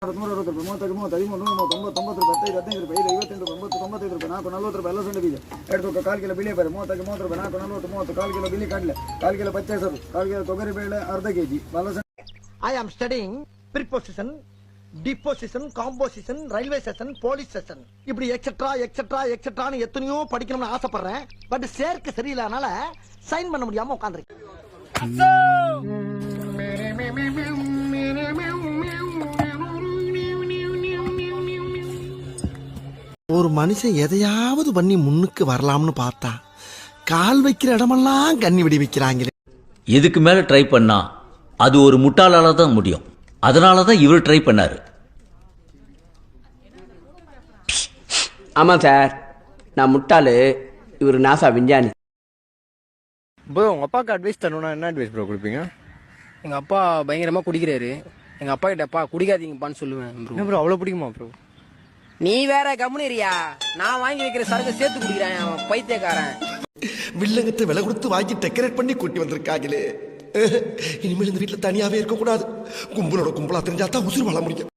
I am studying preposition, deposition, composition, railway station, police station. இப்படி etcetera etcetera எக்ஸெட்ரான்னு எத்தனையோ படிக்கணும்னு ஆசைப்படுறேன். பட் சேர்க்க சரியில்லாதனால சைன் பண்ண முடியாம உட்கார்ந்திருக்கேன். ஒரு மனுஷன் எதையாவது பண்ணி முன்னுக்கு வரலாம்னு பார்த்தா கால் வைக்கிற இடமெல்லாம் கண்ணி விடி வைக்கிறாங்களே. இதுக்கு மேல ட்ரை பண்ணா அது ஒரு முட்டாளால தான் முடியும். அதனாலதான் இவர் ட்ரை பண்ணாரு. ஆமா சார், நான் முட்டாளு, இவர் நாசா விஞ்ஞானி. ப்ரோ உங்க அப்பாவுக்கு அட்வைஸ் தரணும்னா என்ன அட்வைஸ் ப்ரோ கொடுப்பீங்க? எங்க அப்பா பயங்கரமா குடிக்கிறாரு. எங்க அப்பா கிட்டப்பா குடிக்காதீங்கப்பான்னு சொல்லுவேன். என்ன ப்ரோ அவ்வளவு பிடிக்குமா ப்ரோ? நீ வேற கம்முனிரியா, நான் வாங்கி வைக்கிற சரக்கு சேர்த்து குடிக்கிறேன். அவன் பைத்தியக்காரன். வில்லங்கத்தை விலை கொடுத்து வாங்கி டெக்கரேட் பண்ணி கூட்டி வந்திருக்காங்களே. இனிமேல் இந்த வீட்டுல தனியாவே இருக்க கூடாது. கும்பலோட கும்பலா தெரிஞ்சாதான் உசுறு வாழ முடியும்.